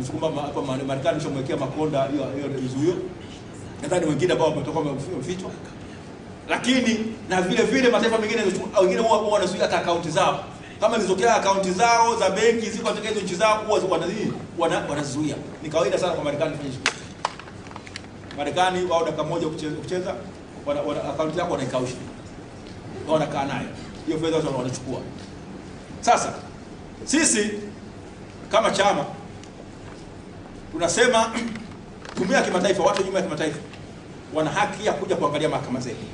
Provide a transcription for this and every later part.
Msukuma hapa Marekani shamwekea Makonda hiyo zuio. Nadhani wengine ambao wametoka wamefichwa. Lakini na vile mataifa mengine huwa wanazuia hata akaunti zao. Kama nilizokea akaunti zao za benki ziko katika hizo nchi zao huwa wanazuia. Ni kawaida sana kwa Marekani kufanya hivyo. Marekani wao dakika moja kucheza akaunti yako wanaikausha. Wanakaa nayo. Hiyo fedha watu wanachukua. Sasa sisi kama chama tunasema jumuiya ya kimataifa, watu wa jumuiya ya kimataifa wana haki ya kuja kuangalia mahakama zetu.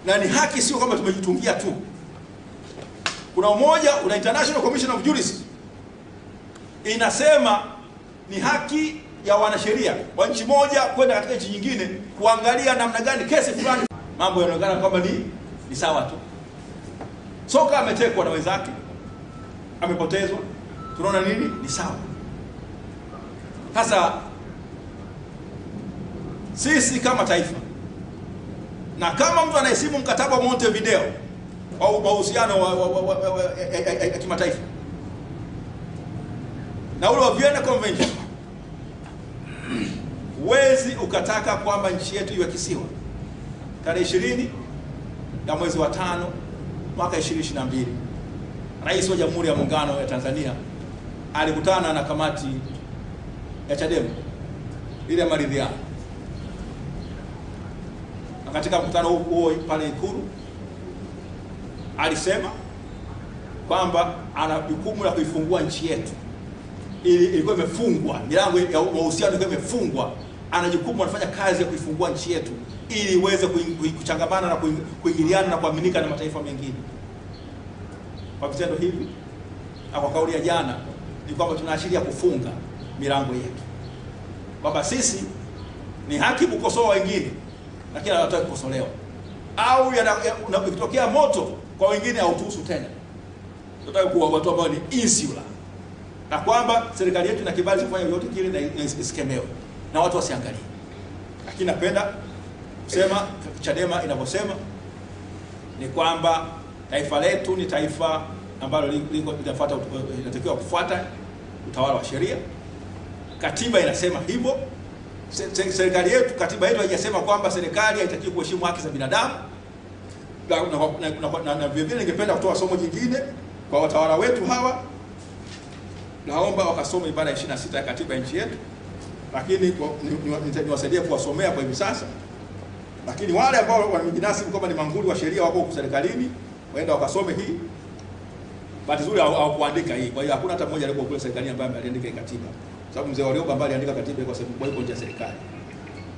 Na ni haki sio kama tumejitungia tu. Kuna una International Commission of Jurists inasema ni haki ya wanasheria wa nchi moja kwenda katika nchi nyingine kuangalia namna gani kesi fulani mambo yanaonekana kwamba ni sawa tu. Soka ametekwa na wenzake, amepotezwa, tunaona nini ni sawa. Sasa sisi kama taifa na kama mtu anaheshimu mkataba wa Montevideo au mahusiano ya kimataifa na ule wa Vienna Convention, huwezi ukataka kwamba nchi yetu iwe kisiwa. Tarehe 20 ya mwezi wa 5 mwaka 2022 Rais wa Jamhuri ya Muungano ya Tanzania alikutana na kamati ya Chadema ile maridhiano. Na katika mkutano huo pale Ikulu alisema kwamba ana jukumu la kuifungua nchi yetu. Ilikuwa imefungwa, milango ya mahusiano ilikuwa imefungwa. Ana jukumu anafanya kazi ya kuifungua nchi yetu ili iweze kuchangamana na kuingiliana na kuaminika na mataifa mengine. Kwa vitendo hivi na kwa kauli ya jana ni kwamba tunaashiria kufunga milango yetu. Kwamba sisi ni haki kukosoa wengine lakini hawataki kukosolewa. Au unapotokea moto kwa wengine hautuhusu tena. Tunataka kuwa watu ambao ni insular. Na kwamba serikali yetu ina kibali cha kufanya yote kile na isikemewe na watu wasiangalie. Lakini napenda kusema Chadema inavyosema ni kwamba taifa letu ni taifa ambalo linatakiwa kufuata utawala wa sheria. Katiba inasema hivyo. Serikali yetu, katiba yetu haijasema kwamba serikali haitakiwi kuheshimu haki za binadamu. Na vile vile ningependa kutoa somo jingine kwa watawala wetu hawa. Naomba wakasome ibara 26 ya katiba ya nchi yetu. Lakini niwasaidie kuwasomea kwa hivi sasa. Lakini wale ambao wanajinasibu kwamba ni manguli wa sheria wako serikalini, waenda wakasome hii. Bahati nzuri hawakuandika hii. Kwa hiyo hakuna hata mmoja aliyekuwa kule serikalini ambaye aliandika hii katiba. Sababu mzee Warioba ambaye aliandika katiba kwa sababu kwa nje ya serikali.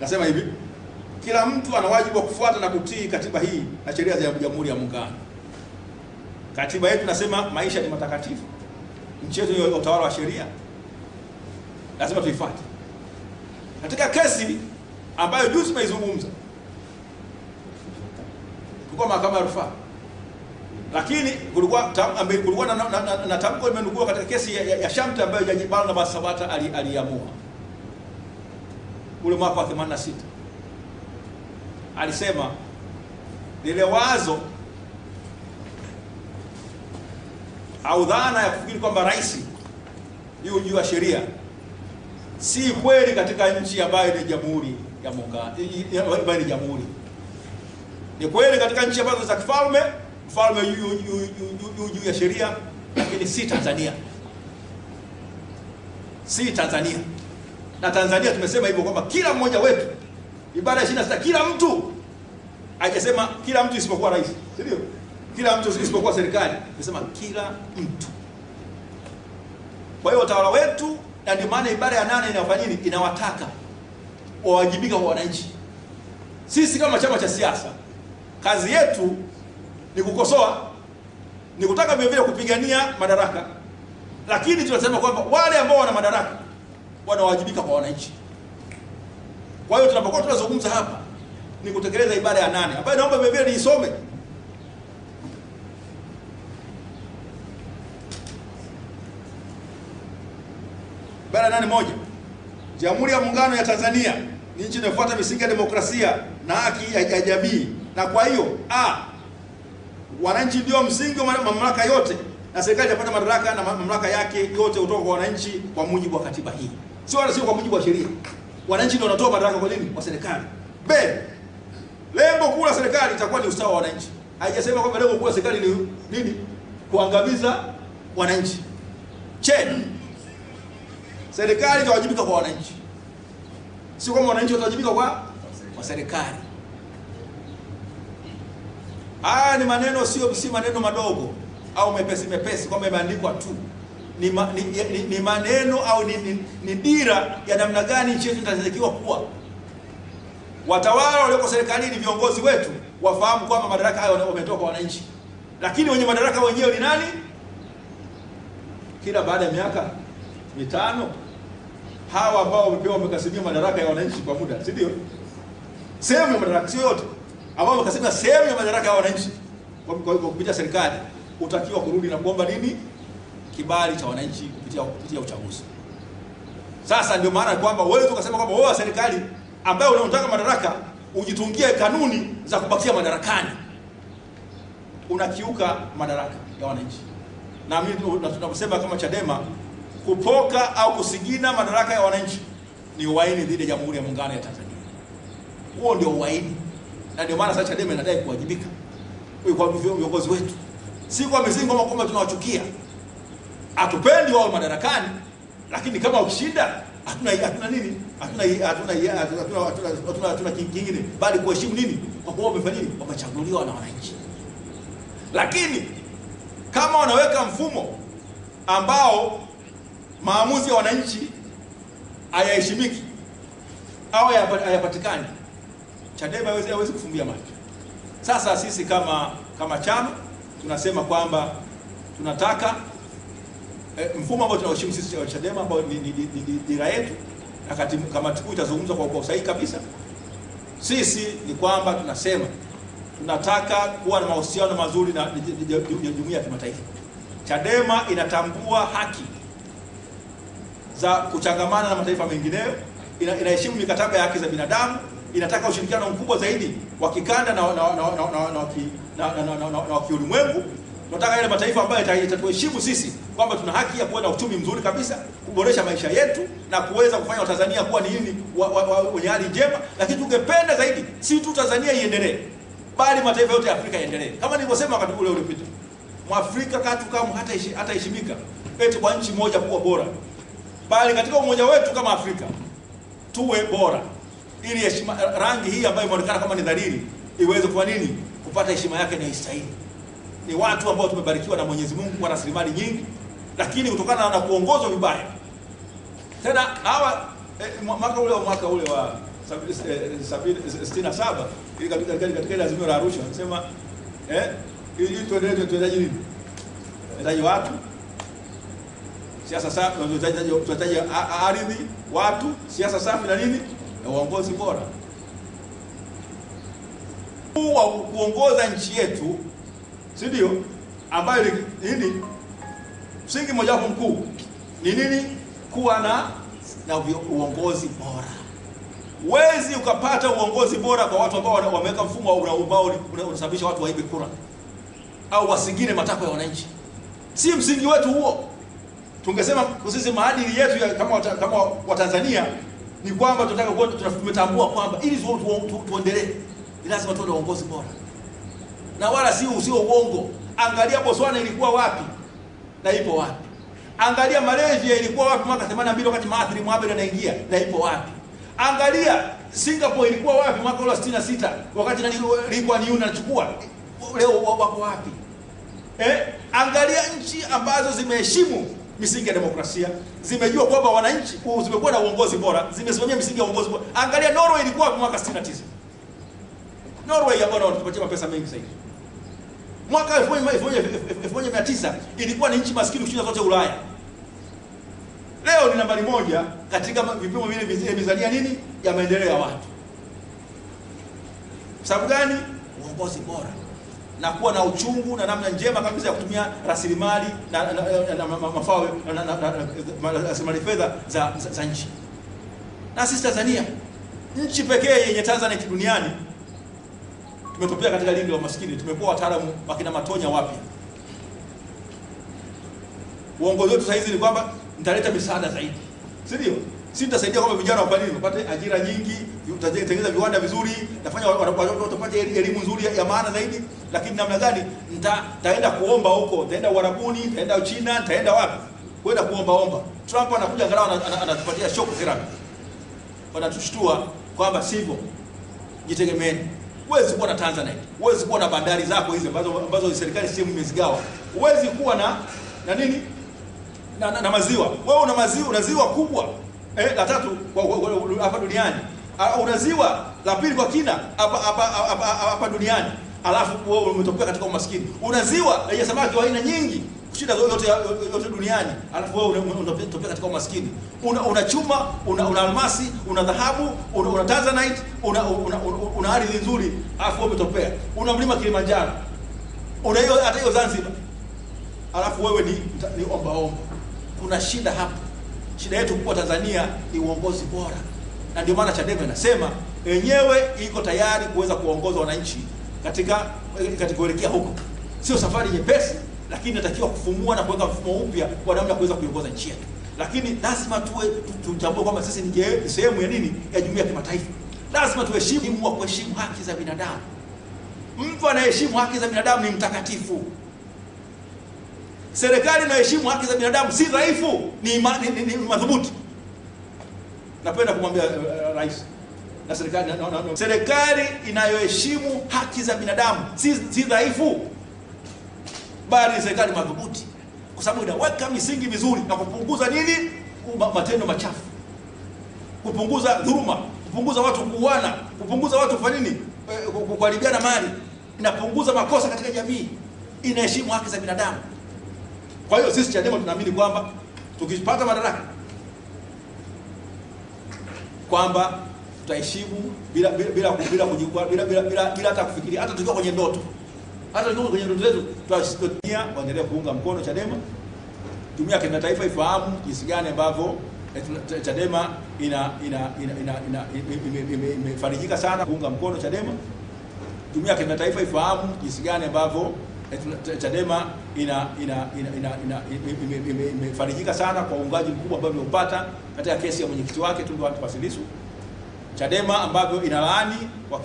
Nasema hivi, kila mtu ana wajibu wa kufuata na kutii katiba hii na sheria za Jamhuri ya Muungano. Katiba yetu nasema maisha ni matakatifu. Nchi yetu ni utawala wa sheria. Lazima tuifuate. Katika kesi ambayo juzi tumeizungumza, kulikuwa mahakama ya rufaa. Lakini kulikuwa na tamko limenukuu katika kesi ya Shamte ambayo Jaji Barnabas Sabata aliamua. Ule mwaka wa 86. Alisema lile wazo au dhana ya kufikiri kwamba rais juu ya sheria si kweli katika nchi ambayo ni Jamhuri ya Muungano, ambayo ni jamhuri. Ni kweli katika nchi ambazo za kifalme, mfalme juu ya sheria, lakini si Tanzania. Si Tanzania. Na Tanzania tumesema hivyo kwamba kila mmoja wetu, ibara 26, kila mtu, hajasema kila mtu isipokuwa rais, si ndio? Kila mtu isipokuwa serikali, tumesema kila mtu. Kwa hiyo utawala wetu, na ndio maana ibara ya 8 inafanya nini? Inawataka wawajibika kwa wananchi. Sisi kama chama cha siasa, kazi yetu ni kukosoa, ni kutaka vile vile kupigania madaraka. Lakini tunasema kwamba wale ambao wana madaraka wanawajibika kwa wananchi. Kwa hiyo tunapokuwa tunazungumza hapa ni kutekeleza ibara ya 8 ambayo naomba vile vile niisome. Ibara 8:1. Jamhuri ya Muungano ya Tanzania ni nchi inayofuata misingi ya demokrasia na haki ya jamii, na kwa hiyo wananchi ndio msingi wa mamlaka yote na serikali inapata madaraka na mamlaka yake yote kutoka kwa wananchi kwa mujibu wa katiba hii. Sio kwa mujibu wa sheria. Wananchi ndio wanatoa madaraka kwa nini? Kwa serikali. B. Lengo kuu la serikali itakuwa ni ustawi wa wananchi. Haijasema kwamba lengo kuu la serikali ni nini? Kuangamiza wananchi. Serikali itawajibika kwa wananchi. Sio kama wananchi watawajibika kwa serikali. Haya ni maneno si maneno madogo au mepesi kwamba imeandikwa tu. Ni maneno au ni dira ya namna gani nchi yetu inatakiwa kuwa. Watawala walioko serikalini, viongozi wetu wafahamu kwamba madaraka hayo wametoka kwa wananchi. Lakini wenye madaraka wenyewe ni nani? Kila baada ya miaka 5 hawa ambao wamekasimia madaraka ya wananchi kwa muda, si ndio? Sehemu ya madaraka, sio yote, ambao wamekasimia sehemu ya madaraka ya wananchi kwa kupitia serikali, utakiwa kurudi na kuomba nini? Kibali cha wananchi kupitia uchaguzi. Sasa ndio maana kwamba wewe ukasema kwamba wewe serikali ambaye unataka madaraka ujitungie kanuni za kubakia madarakani, unakiuka madaraka ya wananchi. Na mimi tunaposema kama Chadema, kupoka au kusigina madaraka ya wananchi ni uhaini dhidi ya Jamhuri ya Muungano ya Tanzania. Huo ndio uhaini. Na ndio maana sasa Chadema inadai kuwajibika kwa viongozi wetu. Si kwa misingi kwamba tunawachukia. Hatupendi wao madarakani, lakini kama ukishinda hatuna nini? Hatuna kingine bali kuheshimu nini? Kwa kuwa wamefanya nini? Wamechaguliwa na wananchi. Lakini kama wanaweka mfumo ambao maamuzi ya wananchi hayaheshimiki au hayapatikani, Chadema hawezi kufumbia macho. Sasa sisi kama chama tunasema kwamba tunataka mfumo ambao tunaheshimu sisi Chadema, ambao ni dira yetu, na kamati kuu itazungumza kwa usahihi kabisa. Sisi ni kwamba tunasema tunataka kuwa na mahusiano mazuri na jumuiya ya kimataifa. Chadema inatambua haki za kuchangamana na mataifa mengineyo, inaheshimu mikataba ya haki za binadamu, inataka ushirikiano mkubwa zaidi wa kikanda na kiulimwengu. Tunataka ile mataifa ambayo itatuheshimu sisi kwamba tuna haki ya kuwa na uchumi mzuri kabisa, kuboresha maisha yetu na kuweza kufanya Tanzania kuwa ni nini, wenye hali njema. Lakini tungependa zaidi si tu Tanzania iendelee, bali mataifa yote ya Afrika yaendelee. Kama nilivyosema wakati ule uliopita, Mwafrika katu kama hata heshimika eti kwa nchi moja kuwa bora, bali katika umoja wetu kama Afrika tuwe bora, ili heshima rangi hii ambayo inaonekana kama ni dhalili iweze kwa nini kupata heshima yake na istahili. Ni watu ambao tumebarikiwa na Mwenyezi Mungu kwa rasilimali nyingi, lakini kutokana na kuongozwa vibaya. Tena hawa mwaka ule wa 67 ili katika azimio la Arusha wanasema ili tuendelee nini? Tunahitaji watu, siasa safi, tunahitaji ardhi, watu, siasa safi na nini? Na uongozi bora. Kuongoza nchi yetu, si ndio? Ambayo nini? Msingi mmoja wapo mkuu ni nini? Kuwa na uongozi bora. Wezi ukapata uongozi bora kwa watu ambao wameweka mfumo ambao unasababisha watu waibe kura au wasigine matakwa ya wananchi. Si msingi wetu huo. Tungesema sisi maadili yetu kama Watanzania ni kwamba tumetambua kwamba ili tuendelee lazima tuwe na uongozi bora. Na wala sio uongo. Angalia Botswana ilikuwa wapi na ipo wapi. Angalia Malaysia ilikuwa wapi mwaka 82 wakati Mahathir Mohamad anaingia na ipo wapi. Angalia Singapore ilikuwa wapi mwaka 66 wakati Lee Kuan Yew anachukua, leo wako wapi? Angalia nchi ambazo zimeheshimu misingi ya demokrasia, zimejua kwamba wananchi zimekuwa na uongozi bora, zimesimamia misingi ya uongozi bora. Angalia Norway ilikuwa wapi mwaka 69. Norway ambao wanatupatia pesa mengi zaidi. Mwaka 1900 ilikuwa ni nchi maskini kushinda zote Ulaya. Leo ni nambari 1 katika vipimo vile vizania nini ya maendeleo ya watu. Sababu gani? Uongozi bora na kuwa na uchungu na namna njema kabisa ya kutumia rasilimali na mafao na rasilimali fedha za nchi. Na sisi Tanzania, nchi pekee yenye Tanzania duniani, tumetupia katika lindi la maskini. Tumekuwa wataalamu wakina Matonya wapya. Uongozi wetu sasa hizi ni kwamba nitaleta misaada zaidi. Si ndio? Sisi tutasaidia kama vijana wa nini wapate ajira nyingi, tutatengeneza viwanda vizuri, nafanya watu wapate elimu nzuri ya maana zaidi, lakini namna gani nitaenda kuomba huko, nitaenda Uarabuni, nitaenda China, nitaenda wapi? Kwenda kuomba. Trump anakuja angalau anatupatia shock therapy. Wanatushtua kwamba sivyo. Jitegemeeni. Huwezi kuwa na Tanzanite, huwezi kuwa na bandari zako hizi ambazo serikali sehemu imezigawa. Huwezi kuwa na nini? Na maziwa. Wewe una ziwa kubwa la tatu hapa duniani. Una ziwa la pili kwa kina hapa duniani. Alafu wewe umetokea katika umaskini. Una ziwa lenye samaki wa aina nyingi kushinda yote duniani. Alafu wewe unatokea katika umaskini. Una chuma, una almasi, una dhahabu, una Tanzanite, una ardhi nzuri, alafu wewe umetokea. Una mlima Kilimanjaro. Una hiyo hata hiyo Zanzibar. Alafu wewe ni omba. Kuna shida hapa. Shida yetu kubwa Tanzania ni uongozi bora. Na ndio maana Chadema inasema yenyewe iko tayari kuweza kuongoza wananchi katika kuelekea huko. Sio safari nyepesi, lakini natakiwa kufumua na kuweka mfumo mpya kwa namna kuweza kuiongoza nchi yetu. Lakini lazima tutambue kwamba sisi ni sehemu ya nini? Ya jumuiya ya kimataifa. Lazima kuheshimu haki za binadamu. Mtu anayeheshimu haki za binadamu ni mtakatifu. Serikali inayoheshimu haki za binadamu si dhaifu, ni madhubuti. Napenda kumwambia rais na serikali serikali inayoheshimu haki za binadamu si dhaifu, bali ni serikali madhubuti, kwa sababu inaweka misingi mizuri na kupunguza nini? Matendo machafu, kupunguza dhuluma, kupunguza watu kuuana, kupunguza watu kufanya nini? Kuharibiana mali, inapunguza makosa katika jamii, inaheshimu haki za binadamu. Kwa hiyo sisi Chadema tunaamini kwamba tukipata madaraka kwamba tutaheshimu bila hata kufikiria, hata tukiwa kwenye ndoto. Hata tukiwa kwenye ndoto zetu tutasimamia kuendelea kuunga mkono Chadema. Jumuiya ya kimataifa ifahamu jinsi gani ambavyo Chadema imefarijika sana kuunga mkono Chadema. Jumuiya ya kimataifa ifahamu jinsi gani ambavyo Chadema imefarijika sana kwa uungaji mkubwa ambao imeupata katika kesi ya mwenyekiti wake Tundu Antipas Lissu. Chadema ambavyo inalaani kwa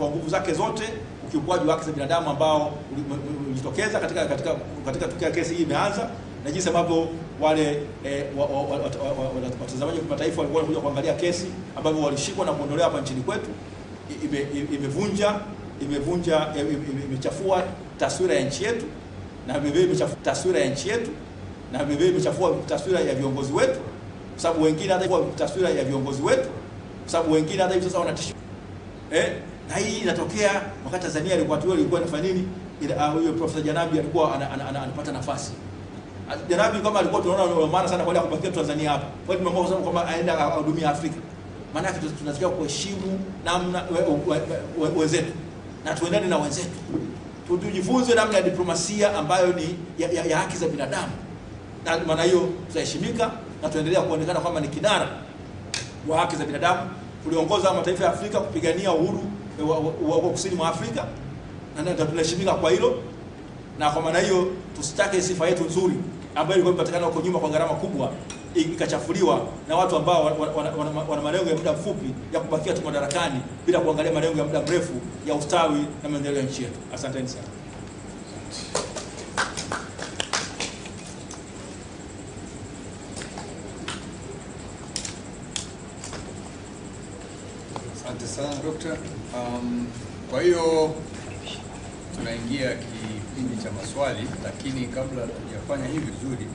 nguvu zake zote ukiukwaji wa haki za binadamu ambao ulitokeza katika tukio kesi hii imeanza, na jinsi ambavyo wale watazamaji wa kimataifa walikuwa wanakuja kuangalia kesi ambavyo walishikwa na kuondolewa hapa nchini kwetu. Imechafua taswira ya nchi yetu, na vivyo imechafua taswira ya nchi yetu, na vivyo imechafua taswira ya viongozi wetu, kwa sababu wengine hata taswira ya viongozi wetu, kwa sababu wengine hata hivi sasa wanatishia. Na hii inatokea wakati Tanzania ilikuwa inafanya nini? Huyo Profesa Janabi alikuwa anapata nafasi. Janabi kama alikuwa tunaona maana sana kwa kubakia Tanzania hapa. Kwa hiyo tumeamua kwamba aenda ahudumia Afrika. Maana yake tunatakiwa kuheshimu namna wenzetu na tuendane na wenzetu. Tujifunze namna ya diplomasia ambayo ni ya haki za binadamu. Na maana hiyo tutaheshimika na tuendelea kuonekana kwamba ni kinara wa haki za binadamu. Tuliongoza mataifa ya Afrika kupigania uhuru wa kusini mwa Afrika, na tunaheshimika kwa hilo. Na kwa maana hiyo tusitake sifa yetu nzuri ambayo ilikuwa ipatikana huko nyuma kwa gharama kubwa ikachafuliwa na watu ambao wana malengo ya muda mfupi ya kubakia tu madarakani bila kuangalia malengo ya muda mrefu ya ustawi na maendeleo ya nchi yetu. Asanteni sana. Asante sana Dr. Kwa hiyo tunaingia kipindi cha maswali, lakini kabla tujafanya hivi vizuri,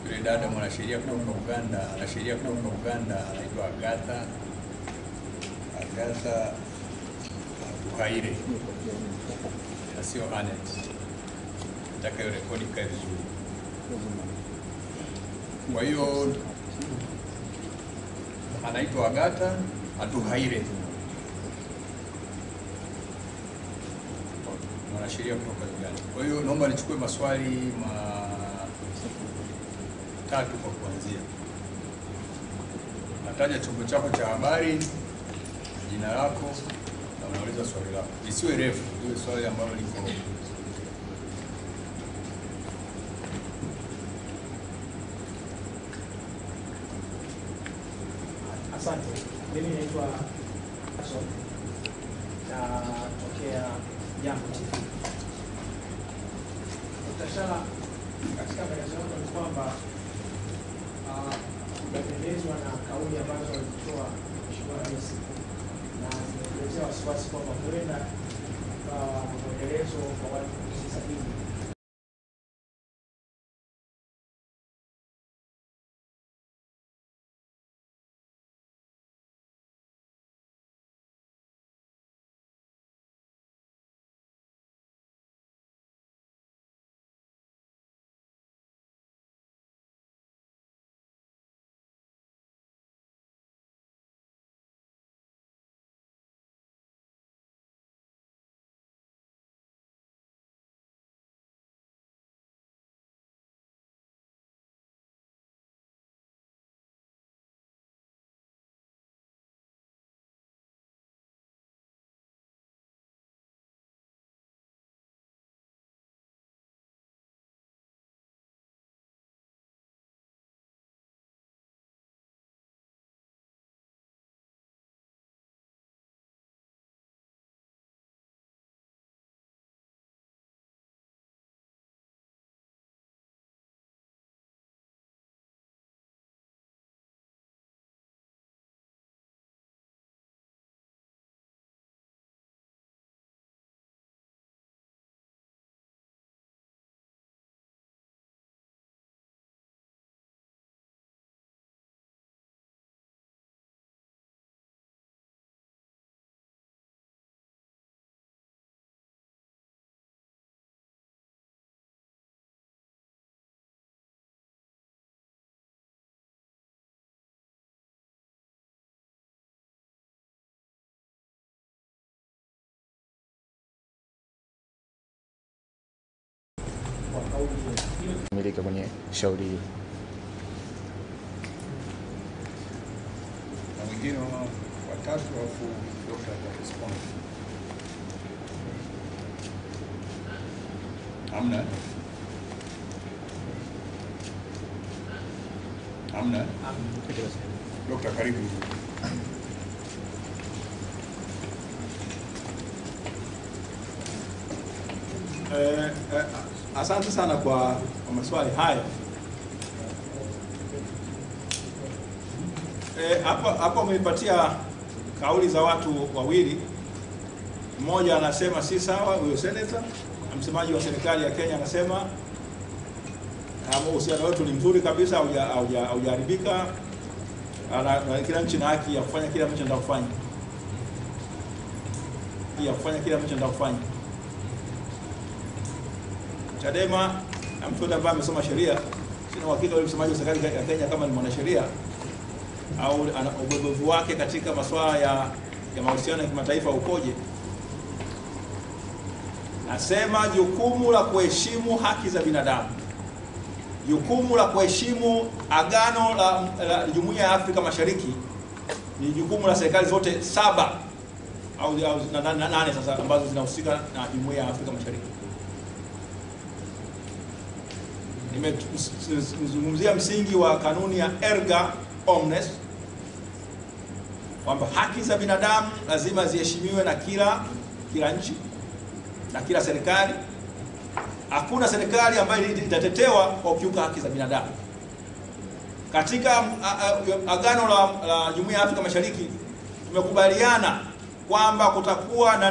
yule dada mwanasheria kutoka Uganda anaitwa Agatha Tuhaire, na sio Anet. Nataka hiyo rekodi kae vizuri. Kwa hiyo anaitwa Agatha Tuhaire, mwanasheria kutoka Uganda. Kwa hiyo naomba nichukue maswali matatu kwa kuanzia. Nataja chombo chako cha habari, jina lako, na unauliza swali lako. Isiwe refu, iwe swali ambalo liko Asante. Mimi naitwa Ason na tokea Jambo TV. Dr. Shala, katika maelezo yako ni kwamba umependezwa na kauli ambazo alitoa Mheshimiwa Rais na zimekuletea wasiwasi kwamba huenda mwendelezo kwa watu kusisabini. Milika kwenye shauri hili. Na wengine watatu alafu Dr. atarespond. Amna? Amna? Dr. karibu. Asante sana kwa maswali haya. Hapo umeipatia kauli za watu wawili. Mmoja anasema si sawa, huyo senator, msemaji wa serikali ya Kenya anasema uhusiano wetu ni mzuri kabisa, haujaharibika. Kila nchi na haki ya kufanya kile ambacho anataka kufanya. Chadema na mtu ambaye amesoma sheria, sina uhakika yule msemaji wa serikali ya Kenya kama ni mwanasheria au ana ubobevu wake katika masuala ya mahusiano ya kimataifa ukoje. Nasema jukumu la kuheshimu haki za binadamu, jukumu la kuheshimu agano la Jumuiya ya Afrika Mashariki ni jukumu la serikali zote 7 au 8 sasa ambazo zinahusika na Jumuiya ya Afrika Mashariki. Nimezungumzia msingi wa kanuni ya erga omnes kwamba haki za binadamu lazima ziheshimiwe na kila nchi na kila serikali. Hakuna serikali ambayo itatetewa kwa kukiuka haki za binadamu. Katika agano la Jumuiya ya Afrika Mashariki tumekubaliana kwamba kutakuwa na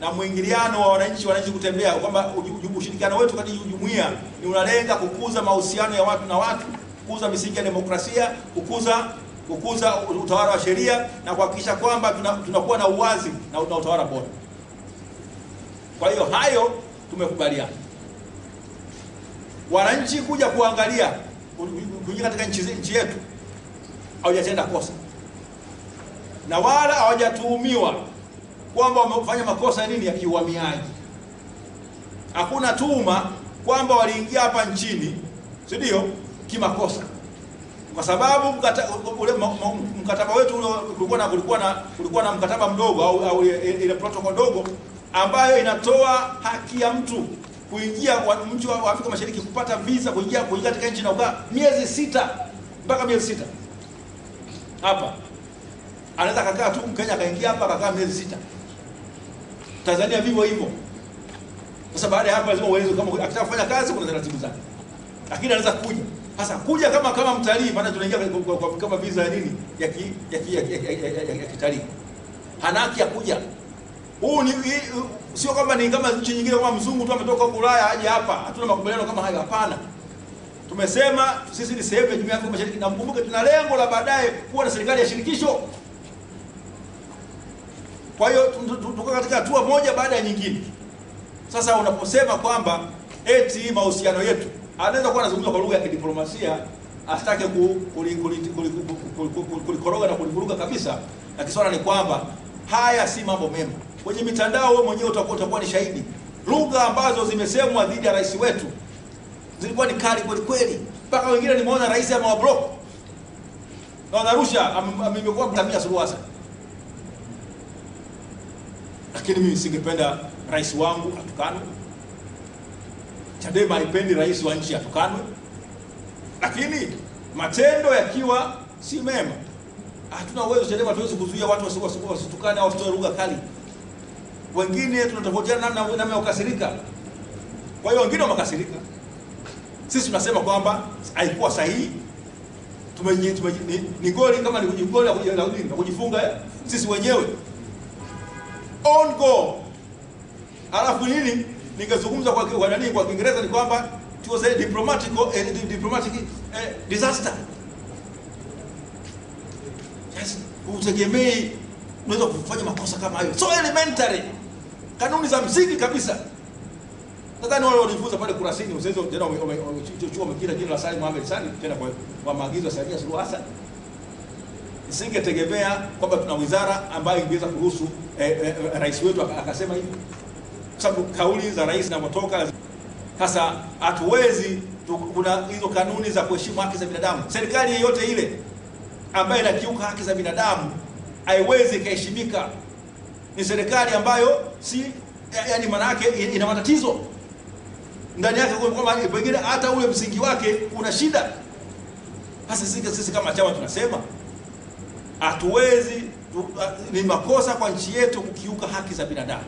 na mwingiliano wa wananchi kutembea, kwamba ushirikiano wetu katika jumuiya ni unalenga kukuza mahusiano ya watu na watu, kukuza misingi ya demokrasia, kukuza utawala wa sheria na kuhakikisha kwamba tunakuwa na uwazi na utawala bora. Kwa hiyo hayo tumekubaliana. Wananchi kuja kuangalia kuingia katika nchi yetu hawajatenda kosa, na wala hawajatuhumiwa kwamba wamefanya makosa ya kiuhamiaji. Hakuna tuhuma kwamba waliingia hapa nchini, si ndio, kimakosa. Kwa sababu mkataba wetu kulikuwa na mkataba mdogo au ile protocol ndogo ambayo inatoa haki ya mtu kuingia mtu wa Afrika Mashariki kupata visa kuingia katika nchi na ukaa miezi 6 mpaka miezi 6 hapa. Anaweza kakaa tu Mkenya akaingia hapa akakaa miezi 6. Tanzania vivyo hivyo. Sasa baada ya hapa lazima ueleze kama akitaka kufanya kazi kuna taratibu zake. Lakini anaweza kuja. Sasa kuja kama mtalii, maana tunaingia kama visa ya nini? Ya kitalii. Hana haki ya kuja. Huu ni sio kwamba ni kama nchi nyingine kama mzungu tu ametoka huko Ulaya aje hapa. Hatuna makubaliano kama hayo, hapana. Tumesema sisi ni sehemu ya Jumuiya ya Afrika Mashariki, na mkumbuke tuna lengo la baadaye kuwa na serikali ya shirikisho. Kwa hiyo tuko katika hatua moja baada ya nyingine. Sasa unaposema kwamba eti mahusiano yetu, anaweza kuwa anazungumza kwa lugha ya kidiplomasia, asitake kulikoroga na kulivuruga kabisa, lakini swala ni kwamba haya si mambo mema. Kwenye mitandao wewe mwenyewe utakuwa ni shahidi. Lugha ambazo zimesemwa dhidi ya rais wetu zilikuwa ni kali kweli kweli. Mpaka wengine nimeona rais amewablock. Na wanarusha amekuwa mtamia Suluhu Hassan. Lakini mimi singependa rais wangu atukanwe. Chadema haipendi rais wa nchi atukanwe. Lakini matendo yakiwa si mema, hatuna uwezo Chadema tuwezi kuzuia watu wasitukane au wasitoe lugha kali. Wengine tunatofautiana namna ya kukasirika. Kwa hiyo wengine wamekasirika. Sisi tunasema kwamba haikuwa sahihi. Ni goli kama ni goli la kujifunga sisi wenyewe. On goal. Alafu nini? Ningezungumza kwa nani kwa Kiingereza ni kwamba it was a diplomatic disaster. Yes, utegemei unaweza kufanya makosa kama hayo. So elementary. Kanuni za msingi kabisa. Nadhani wale walifunza pale Kurasini usizo tena wamekira jina la Salim Mohamed Salim tena kwa maagizo ya Samia Suluhu Hassan. Isingetegemea kwamba tuna wizara ambayo ingeweza kuruhusu rais wetu akasema hivi. Kwa sababu kauli za rais zinapotoka sasa hatuwezi, kuna hizo kanuni za kuheshimu haki za binadamu. Serikali yoyote ile ambayo inakiuka haki za binadamu haiwezi kuheshimika. Ni serikali ambayo si yani maana yake ina matatizo ndani yake, kwamba pengine hata ule msingi wake una shida. Sasa sisi kama chama tunasema hatuwezi, ni makosa kwa nchi yetu kukiuka haki za binadamu.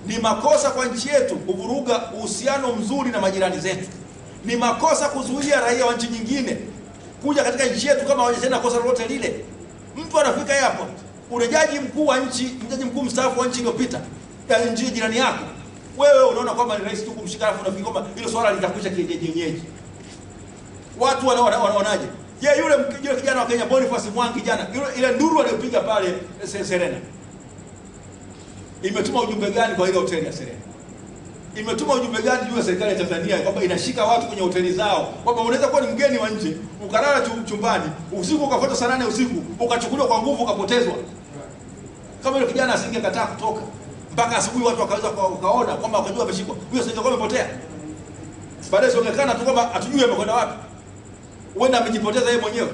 Ni makosa kwa nchi yetu kuvuruga uhusiano mzuri na majirani zetu. Ni makosa kuzuia raia wa nchi nyingine kuja katika nchi yetu kama hawajatenda kosa lolote lile. Mtu anafika airport, ule jaji mkuu wa nchi, jaji mkuu mstaafu wa nchi iliyopita, ya nchi jirani yako, wewe unaona kwamba ni rais tu kumshika, alafu unafikiri kwamba hilo swala litakwisha kienyeji. Watu wanaonaje? Je, yule kijana wa Kenya Boniface Mwangi jana, ile nduru aliyopiga pale Serena, imetuma ujumbe gani kwa ile hoteli ya Serena? Imetuma ujumbe gani juu ya serikali ya Tanzania kwamba inashika watu kwenye hoteli zao, kwamba unaweza kuwa ni mgeni wa nje, ukalala chumbani, usiku ukafuata saa 8 usiku, ukachukuliwa kwa nguvu, ukapotezwa. Kama yule kijana asingekataa kutoka mpaka asubuhi watu wakaweza wakaona kwamba wakajua ameshikwa, huyo singekuwa amepotea. Baadaye sionekana tu kwamba hatujui amekwenda wapi. Huenda amejipoteza yeye mwenyewe.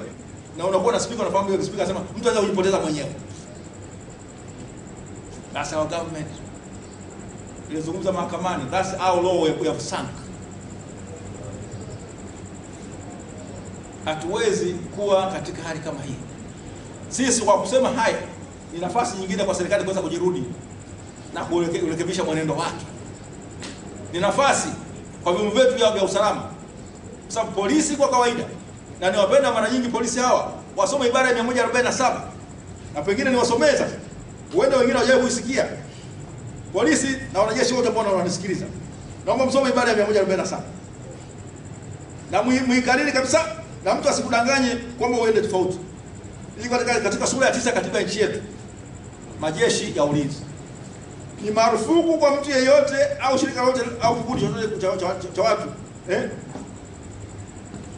Na unakuwa na speaker, unafahamu yule speaker anasema mtu anaweza kujipoteza mwenyewe. That's our government. Ilizungumza mahakamani, that's our law we have sunk. Hatuwezi kuwa katika hali kama hii. Sisi kwa kusema haya ni nafasi nyingine kwa serikali kuweza kujirudi na kurekebisha mwenendo wake. Ni nafasi kwa vyombo vyetu vya usalama. Kwa sababu polisi kwa kawaida, na niwapenda mara nyingi polisi hawa wasome ibara ya 147. Na pengine niwasomee sasa. Huenda wengine hawajawahi kuisikia. Polisi na wanajeshi wote ambao wananisikiliza, naomba msome ibara ya 147. Na muikariri kabisa, na mtu asikudanganye kwamba uende tofauti. Hii katika sura ya 9 katiba ya nchi yetu. Majeshi ya ulinzi. Ni marufuku kwa mtu yeyote au shirika lolote au kikundi chochote cha watu,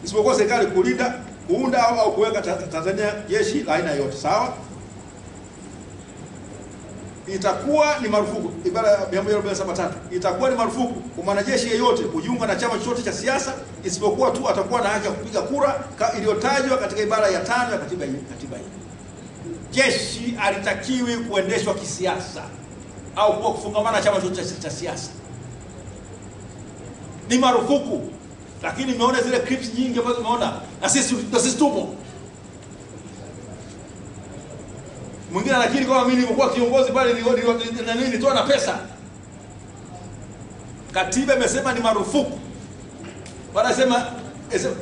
isipokuwa serikali kuunda au kuweka Tanzania jeshi la aina yote, sawa? Itakuwa ni marufuku, ibara ya 147 itakuwa ni marufuku kwa mwanajeshi yeyote kujiunga na chama chochote cha siasa, isipokuwa tu atakuwa na haki ya kupiga kura iliyotajwa katika ibara ya 5 ya katiba hii. Jeshi halitakiwi kuendeshwa kisiasa au kwa kufungamana na chama chochote cha siasa. Ni marufuku. Lakini nimeona zile clips nyingi ambazo tumeona, na sisi tupo. Mwingine anakiri kwamba mimi nilikuwa kiongozi pale nilitoa na pesa. Katiba imesema ni marufuku. Wanasema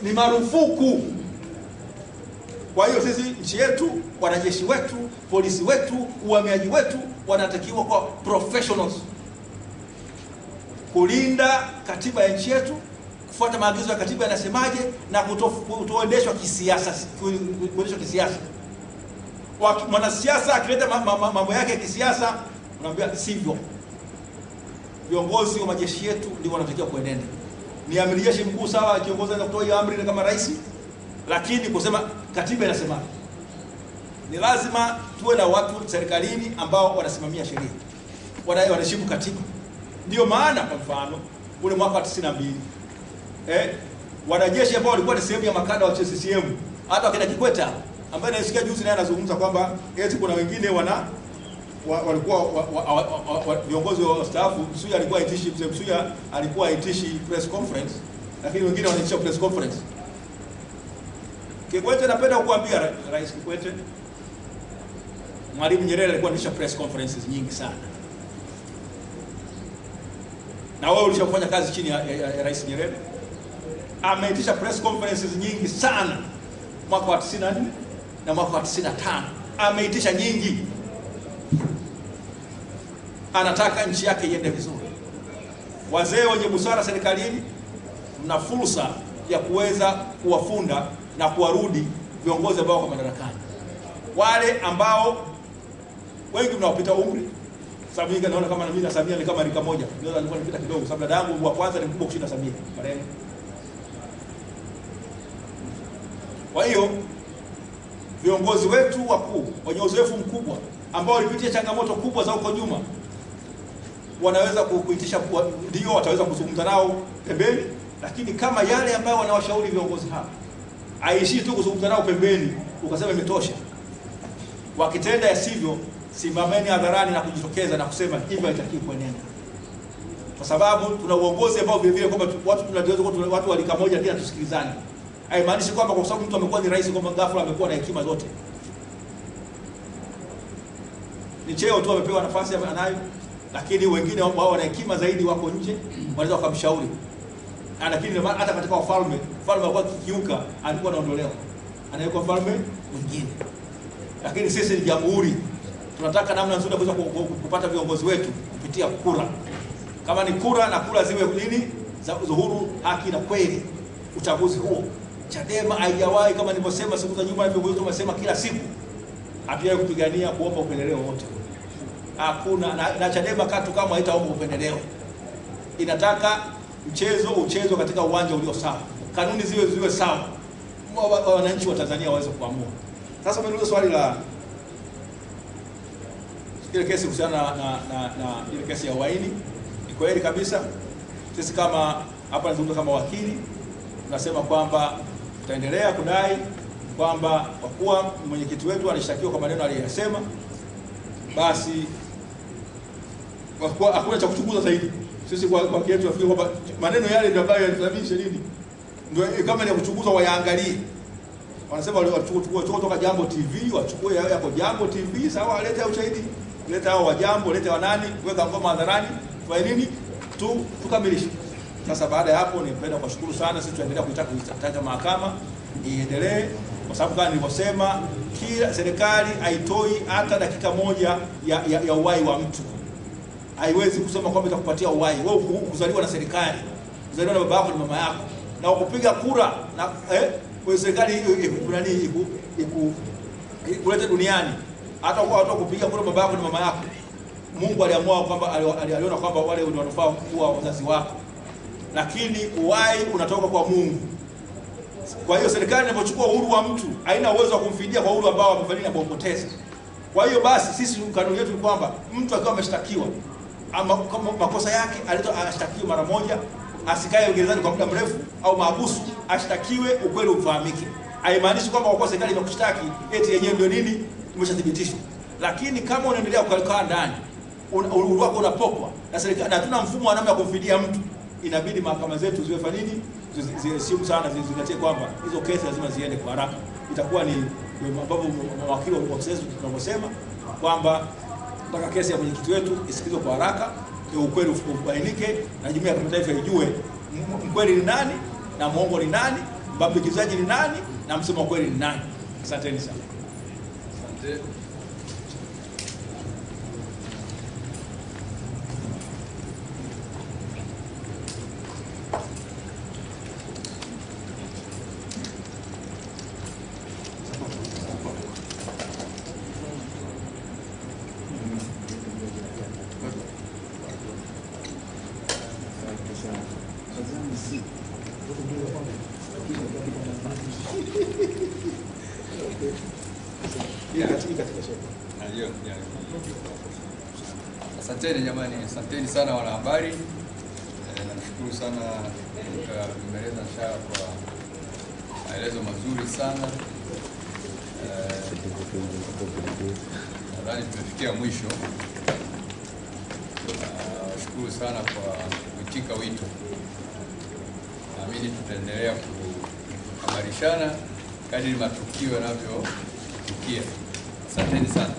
ni marufuku. Kwa hiyo sisi nchi yetu, wanajeshi wetu, polisi wetu, uhamiaji wetu wanatakiwa kwa professionals kulinda katiba ya nchi yetu, kufuata maagizo ya katiba yanasemaje, na kutoendeshwa kisiasa. Kuendeshwa kisiasa. Mwanasiasa akileta mambo yake ya kisiasa, unaambia sivyo. Viongozi wa majeshi yetu ndio wanatakiwa kuenenda. Ni amiri jeshi mkuu sawa, kiongozi anaweza kutoa amri kama rais, lakini kusema katiba inasema. Ni lazima tuwe na watu serikalini ambao wanasimamia sheria, wanaheshimu katiba. Ndio maana kwa mfano ule mwaka wa 92 wanajeshi ambao walikuwa ni sehemu ya makada wa CCM, hata wakina Kikwete ambaye nasikia juzi naye anazungumza kwamba eti kuna wengine walikuwa viongozi wa staafu. Msuya alikuwa aitishi, Msuya alikuwa aitishi press conference, lakini wengine wanaitisha press conference. Kikwete, napenda kukuambia Rais Kikwete, Mwalimu Nyerere alikuwa anaitisha press conferences nyingi sana. Na wewe ulishafanya kazi chini ya Rais Nyerere. Ameitisha press conferences nyingi sana mwaka wa 94 na mwaka wa 95. Ameitisha nyingi. Anataka nchi yake iende vizuri. Wazee wenye busara serikalini, mna fursa ya kuweza kuwafunda na kuwarudi viongozi ambao kwa madarakani. Wale ambao wengi mnawapita umri. Samia naona kama na mimi na Samia ni kama rika moja. Ndio alikuwa anipita kidogo, sababu dada yangu wa kwanza ni mkubwa kushinda Samia. Marehemu. Kwa hiyo viongozi wetu wakuu wenye uzoefu mkubwa ambao walipitia changamoto kubwa za huko nyuma wanaweza kuitisha, ndio wataweza kuzungumza nao pembeni, lakini kama yale ambayo wanawashauri viongozi hapa aishi tu kuzungumza nao pembeni ukasema imetosha. Wakitenda yasivyo, simameni hadharani na kujitokeza na kusema hivyo haitakiwi kuenenda. Kwa sababu tuna uongozi ambao vile vile kwamba watu tunaweza watu wa rika moja pia tusikilizane. Haimaanishi kwamba kwa sababu mtu amekuwa ni rais kwamba ghafla amekuwa na hekima zote. Ni cheo tu amepewa, nafasi anayo, lakini wengine ambao wana hekima zaidi wako nje, wanaweza kumshauri. Lakini hata katika wafalme, mfalme alikuwa kikiuka, alikuwa anaondolewa, anawekwa mfalme mwingine. Lakini sisi ni jamhuri, tunataka namna nzuri ya kuweza kupata viongozi wetu kupitia kura. Kama ni kura, na kura ziwe nini? Za uhuru, haki na kweli. Uchaguzi huo Chadema haijawahi, kama nilivyosema siku za nyuma, viongozi tumesema kila siku, hatujawahi kupigania kuomba upendeleo wote. Hakuna na Chadema katu kama haitaomba upendeleo. Inataka mchezo katika uwanja ulio sawa. Kanuni ziwe sawa. Wananchi wa Tanzania waweze kuamua. Sasa umeniuliza swali la ile kesi kuhusiana na ile kesi ya uhaini. Ni kweli kabisa. Sisi kama hapa nazungumza kama wakili, tunasema kwamba tutaendelea kudai kwamba kwa kuwa mwenyekiti wetu alishtakiwa kwa maneno aliyosema, basi kwa hakuna cha kuchunguza zaidi. Sisi kwa yetu tunafikiri kwamba maneno yale ndio ambayo yanasababisha nini? Ndio kama ni kuchunguza wayaangalie. Wanasema wachukue kutoka Jambo TV, wachukue yako Jambo TV, sawa, walete ushahidi, leta hao wa Jambo, leta wa nani, weka ngoma hadharani, kwa nini? Tukamilishe. Sasa baada ya hapo nipenda kushukuru sana. Sisi tuendelea kuitaka mahakama iendelee, kwa sababu kama nilivyosema, kila serikali haitoi hata dakika moja ya uhai wa mtu. Haiwezi kusema kwamba itakupatia uhai. Wewe kuzaliwa na serikali, kuzaliwa na baba yako na mama yako, na kupiga kura na kwa serikali kuleta duniani, hata kwa kupiga kura baba yako na mama yako, Mungu aliamua kwamba aliona kwamba wale ndio wanafaa kuwa wazazi wako, lakini uhai unatoka kwa Mungu. Kwa hiyo serikali inapochukua uhuru wa mtu haina uwezo wa kumfidia kwa uhuru ambao amefanyia kupoteza. Kwa hiyo basi sisi kanuni yetu ni kwamba mtu akiwa ameshtakiwa ama kama makosa yake ashtakiwe mara moja, asikae gerezani kwa muda mrefu au mahabusu, ashtakiwe, ukweli ufahamike. Haimaanishi kwamba kwa serikali imekushtaki eti yenyewe ndio nini imeshathibitishwa. Lakini kama unaendelea kukaa ndani, uhuru wako unapokwa na serikali, na hatuna mfumo wa namna ya kumfidia mtu, inabidi mahakama zetu ziwe fanini, ziheshimu sana, zizingatie kwamba hizo kesi lazima ziende kwa haraka. Itakuwa ni ambapo mawakili wa kesi tunavyosema, kwamba mpaka kesi ya mwenyekiti wetu isikizwe kwa haraka, ukweli ubainike na jumuiya ya kimataifa ijue mkweli ni nani na muongo ni nani, mbambikizaji ni nani na msema kweli ni nani. Asanteni sana. Asante. Asanteni jamani, asanteni sana wanahabari. Namshukuru sana Mmereza Nshala kwa maelezo mazuri sana. Nadhani tumefikia mwisho. Nashukuru sana kwa kuitika wito. Naamini tutaendelea kuhabarishana kadri matukio yanavyotukia. Asanteni sana.